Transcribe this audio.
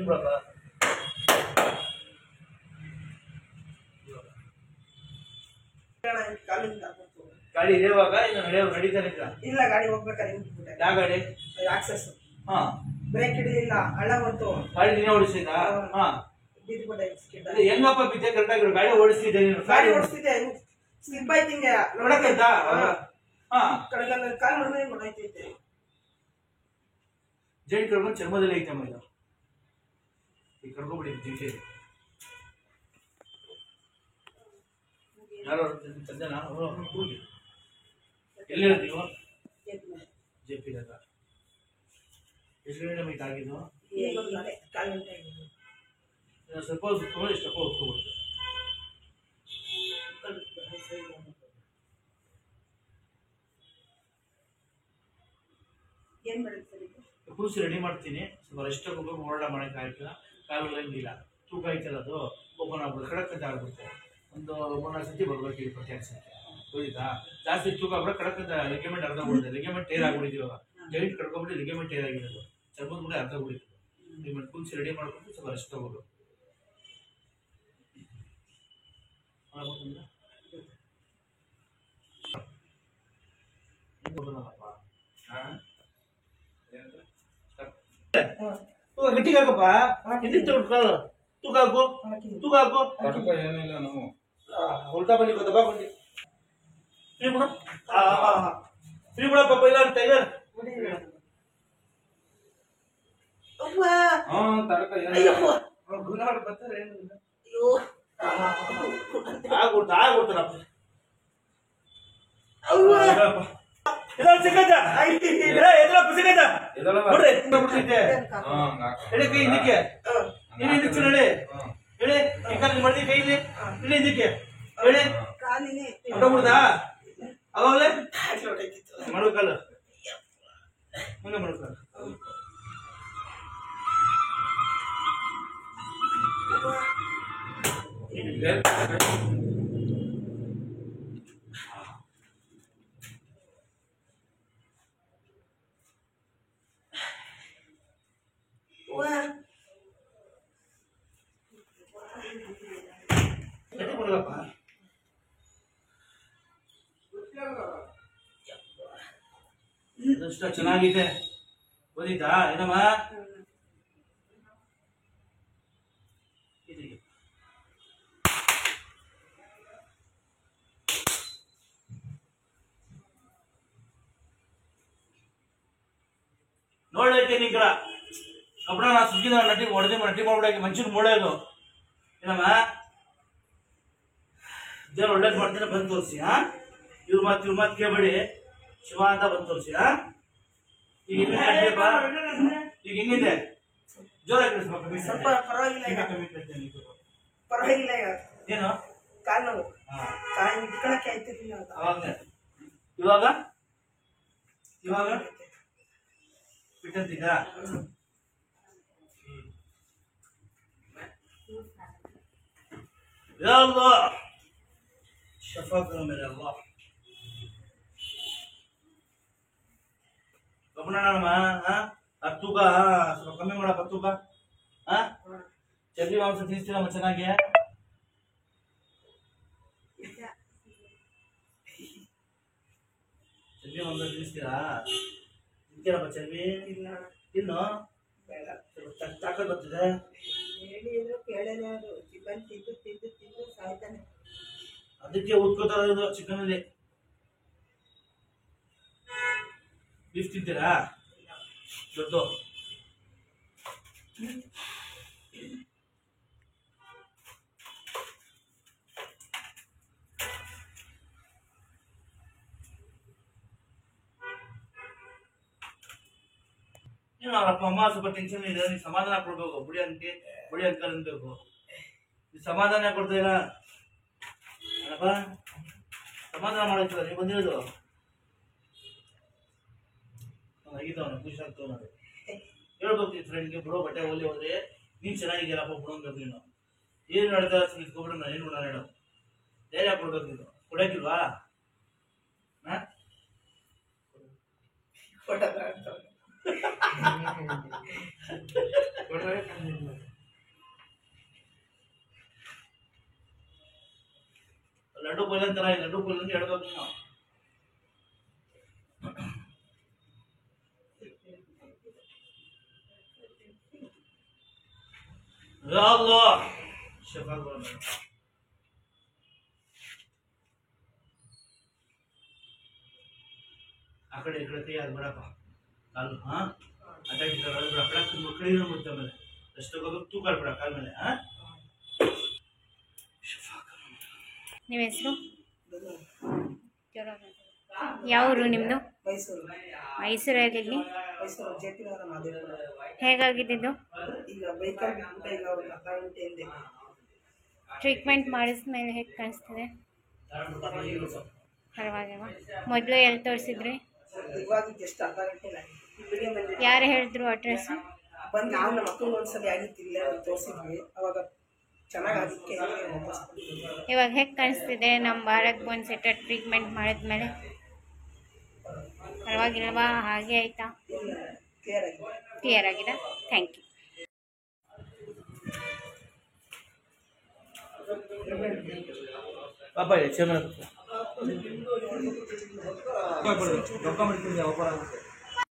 ಬಿಡಪ್ಪ. ಗಾಡಿ ಇರುವಾಗ ಇನ್ನು ನಡೀತಾನೆ ಇಲ್ಲ, ಗಾಡಿ ಹೋಗ್ಬೇಕಾದ್ರೆ ಯಾವ ಗಾಡಿ? ಆಕ್ಸೆಸ್. ಹಾ, ಬ್ರೇಕ್ ಹಿಡಿಲಿಲ್ಲ, ಹಳ್ಳ ಬಂತು. ಗಾಡಿ ನೀನೇ ಓಡಿಸಿದ? ಹಾ, ಹೆಂಗಪ್ಪ ಬಿದ್ದೆ? ಕರೆಕ್ಟಾಗಿ ಗಾಡಿ ಓಡಿಸ್ತಿದ್ದೆ ನೀನು? ಗಾಡಿ ಓಡಿಸ್ತಿದ್ದೆ, ಸ್ಲಿಪ್ ಆಯ್ತು ಹಿಂಗೆ ನೋಡಕ್ಕಿಂತ. ಹಾ, ಕಾಲು ನೋಡಿದ್ರೆ ಗೊತ್ತಾಯ್ತೈತೆ. ಜೈನ್ ಕರ್ಕೊಂಡು ಚರ್ಮದಲ್ಲಿ ಐತೆ ಮೈದ ಈಗ ಕರ್ಕೊಂಡ್ಬಿಡಿ ಜಿಂಕೆ. ಯಾರು ತಂದೆನಾ? ಹೋಗಿ ಎಲ್ಲಿ ನೀವು? ಜೆ ಪಿ ದಾಗ ಎಷ್ಟು ಗಂಟೆ ಮೈತ್ ಆಗಿದ್ದು? ಸ್ವಲ್ಪ ಹೊತ್ತು ಇಷ್ಟಪ್ಪ ಹೊತ್ಕೊಬಿಡ್ತು. ಏನ್ ಮಾಡುತ್ತೆ ಕೂಸಿ ರೆಡಿ ಮಾಡ್ತೀನಿ. ಸ್ವಲ್ಪ ರೆಸ್ಟ್ ಹೋಗ್ಬೇಕು, ಓಡಾಟ ಮಾಡಕ್ಕೆ ಆಗಿಲ್ಲ, ಕಾಲು ಇರಂಗಿಲ್ಲ, ತೂಕ ಐತಲ್ಲ ಅದು ಓಪನ್ ಆಗ್ಬಿಡುತ್ತೆ, ಕಡಕ್ ಅಂತ ಆಗ್ಬಿಡುತ್ತೆ. ಒಂದು 3-4 ಸತಿ ಬರ್ಬೇಕು ಈ ಪ್ರತ್ಯಕ್ಷಕ್ಕೆ. ಹೋಗಿದ್ದಾ ಜಾಸ್ತಿ ತೂಕ ಆಗ್ಬಿಡ ಕಡಕ್ ಅಂತ ಲಿಗಮೆಂಟ್ ಅರ್ಧ ಬಿಡುತ್ತೆ. ಲಿಗಮೆಂಟ್ ಟೇರ್ ಆಗ್ಬಿಡಿದ್ವಿ ಇವಾಗ. ಜಾಯಿಂಟ್ ಕಡ್ಕೊಂಡ್ಬಿಟ್ಟು ಲಿಗಮೆಂಟ್ ಟೇರ್ ಆಗಿರೋದು, ಚರ್ಮದ ಕೂಡ ಅರ್ಧ ಬಿಡಿತ್ತು. ಲಿಗಮೆಂಟ್ ಕೂಸಿ ರೆಡಿ ಮಾಡ್ಕೊಂಡು ಸ್ವಲ್ಪ ರೆಸ್ಟ್ ತಗೋಬೇಕು. ಗಟ್ಟಿಗೆ ಹಾಕಪ್ಪ, ಹಿಂದಿ ತಗೊಳ್ಕಾಲ ತೂಕ ಹಾಕು, ತೂಕ ಹಾಕು. ಏನಿಲ್ಲ ನಾವು ಉಲ್ಟಾ ಬನ್ನಿ ಗೊತ್ತಾ ಬಂದಿ ಫ್ರೀ ಬಿಡ, ಫ್ರೀ ಬಿಡಪ್ಪ. ಇಲ್ಲ ಟೈಗರ್ ಆಗ್ಬಿಡ್ತಾರಪ್ಪ. ಹೇಳಿ ಕೈ ಇದಕ್ಕೆ, ಹೇಳಿ ಇದಕ್ಕೆ ನಡೆ, ಹೇಳಿ ಈ ಮಾಡಿ ಕೈಲಿ ಹೇಳಿ ಇದಕ್ಕೆ, ಹೇಳಿ ಹೊಟ್ಟಬಿಡ್ದಾ ಅವಾಗಲೇ ಮಾಡ್ಬೇಕಲ್ಲ, ಮುಂದೆ ಮಾಡ್ಬೇಕಲ್ಲ. ಎಷ್ಟು ಚೆನ್ನಾಗಿದೆ ಓದಿದ್ದಾ ಏನಮ್ಮ? ನೋಡ್ಲೈತೆ ನಿಂಗಳ ಕಬ್ಬಣ ನಾ ಸುಗ್ಗಿದ ನಟಿ ಹೊಡೆದಿ ನಟಿ ಮಾಡ್ಬಿಡಾಕಿ ಮನುಷ್ಯನ ಮೂಳೆದು ಏನಮ್ಮ? ದೇವ್ರು ಒಳ್ಳೇದು ಮಾಡ್ತೀನಿ ಬಂದು ತೋರಿಸಿ. ಹಾ, ಇವ್ರ ಮಾತು ಕೇಳಬೇಡಿ, ಶಿವ ಅಂತ ಬಂದು ತೋರಿಸಿ. ಹಾ, ಈಗ ಈಗ ಹೆಂಗಿದೆ? ಜೋರಾಗಿ ಸ್ವಲ್ಪ ಪರವಾಗಿಲ್ಲ, ಪರವಾಗಿಲ್ಲ. ಏನು ಕಾಲು ಕಾಲು ಇಟ್ಕೊಳಕ್ಕೆ ಆಯ್ತಿರ್ಲಿಲ್ಲ ಅವಾಗ. ಇವಾಗ ಇವಾಗ ಬಿಟ್ಟಂತೀಗ يا الله شفاكم من الله. ಗಮನಮ್ಮ ತೂಕ ಸ್ವಲ್ಪ ಕಮ್ಮಿ ಮಾಡಪ್ಪ ತೂಕ. ಚರ್ಬಿ ಮಾಂಸ ತಿನ್ನಿಸ್ತೀರಮ್ಮ ಚೆನ್ನಾಗಿ. ಚರ್ಬಿ ಮಾಂಸ ತಿನ್ನಿಸ್ತೀರಾ? ತಿಂತೀರಪ್ಪ ಚರ್ಬಿ? ಇಲ್ಲ ತಿನ್ನು, ತಾಕತ್ ಬರ್ತಿದೆ. ಹೇಳಿದ್ರು ಕೇಳಲ್ಲ, ಅದು ಚಿಕನ್ ತಿಂದು ತಿಂದು ತಿಂದು ಸಾಯ್ತಾನೆ. ಅದಕ್ಕೆ ಉತ್ಕೋತಾರ ಚಿಕನ್ ಅಲ್ಲಿ. ಬೀಫ್ ತಿಂತೀರಾ? ದೊಡ್ಡ ಏನು ಅವರಪ್ಪ ಅಮ್ಮ ಸ್ವಲ್ಪ ಟೆನ್ಷನ್ ಇದೆ, ನೀವು ಸಮಾಧಾನ ಕೊಡ್ಬೇಕು. ಬುಡಿ ಅಂಕಲ್ ಅನ್ಬೇಕು. ನೀವು ಸಮಾಧಾನ ಕೊಡ್ತಾ ಇಲ್ಲ ಅಲ್ಲಪ್ಪ, ಸಮಾಧಾನ ಮಾಡೈತಲ್ಲ ನೀವು ಬಂದಿರೋದು. ಆಗಿದ್ದವನ ಖುಷಿ ಆಗ್ತವ ನೋಡಿ. ಹೇಳ್ಬೇಕು ಈ ಫ್ರೆಂಡ್ಗೆ, ಬಿಡೋ ಬಟ್ಟೆ ಹೋಲಿ ಹೋದ್ರೆ ನೀನು ಚೆನ್ನಾಗಿದ್ದೀರಪ್ಪ ಬಿಡೋನ್ಬೇಕು. ನೀನು ಏನು ಹೇಳ್ತಾ ನಿಂತ್ಕೊಬಿಟ್ರೆ ನಾನು ಏನು ಹೇಳೋ ಧೈರ್ಯ ಕೊಡ್ಬೇಕು. ನೀನು ಕೊಡೋಕಿಲ್ವಾ? ಹಾಂ ಲಡ್ಡು ಕೊಯ್ಲನ್ ತರ ಲಡ್ಡು ಕೊಯ್ಲನ್ ಹೇಳ್ಬೇಕು ನಾವು. Allah ಶಫಾ ಆ ಕಡೆ ಈ ಕಡೆ ಕೈ ಅದು ಬಿಡಪ್ಪ ಕಾಲು ಅಟ್ಯಾಕ್ ಕಡಿಮೆ ಬಿಡ್ತ ಮೇಲೆ ಎಷ್ಟು ತಗೋಬೇಕು ತೂಕ ಬಿಡ ಕಾಲ ಮೇಲೆ ನಿಮ್ಮ ಹೆಸರು? ಯಾವರು ನಿಮ್ಮದು? ಮೈಸೂರು. ಮೈಸೂರಲ್ಲಿ? ಮೈಸೂರು ಜೆ.ಪಿ. ನಗರ ಮಾದೇವಪುರ. ಹೇಗಾಗಿದ್ದು? ಈಗ ವೆಹಿಕಲ್ ಬಿಟ್ಬಿಟ್ಟು ಈಗ ಒಂದು ಅರ್ಧ ಗಂಟೆ ಹಿಂದೆ ಟ್ರೀಟ್ಮೆಂಟ್ ಮಾಡಿಸ್ಮೇಲೆ ಹೇಗೆ ಕಾಣಿಸ್ತಿದೆ? ಪರವಾಗಿಲ್ವಾ? ಮೊದಲು ಎಲ್ಲಿ ತೋರಿಸಿದ್ರಿ? ಇವಾಗ ಜಸ್ಟ್ ಅರ್ಧ ಗಂಟೆ ವಿಡಿಯೋ ಬಂದಿದೆ. ಯಾರು ಹೇಳಿದ್ರು ಅಡ್ರೆಸ್? ಬಂದು ನಾವು ನಮ್ಮ ಮಕ್ಕಳು ಒಂದ್ಸಲ ಆಗಿತ್ತಿಲ್ಲ ತೋರಿಸಿದ್ವಿ, ಅವಾಗ ಚೆನ್ನಾಗಿ ಅದಕ್ಕೆ ಇವಾಗ ಹೇಗೆ ಕಾಣಿಸ್ತಿದೆ? ನಮ್ಮ ಭಾರತ್ ಬೋನ್ ಸೆಟರ್ ಟ್ರೀಟ್ಮೆಂಟ್ ಮಾಡಿದ್ಮೇಲೆ ಪರವಾಗಿಲ್ವಾ? ಹಾಗೆ ಆಯಿತಾ? ಕ್ಲಿಯರ್ ಆಗಿದೆ. ಕ್ಲಿಯರ್ ಆಗಿದೆ. Thank you. ಪಾಪ ಇದೆ ಚೇಮನ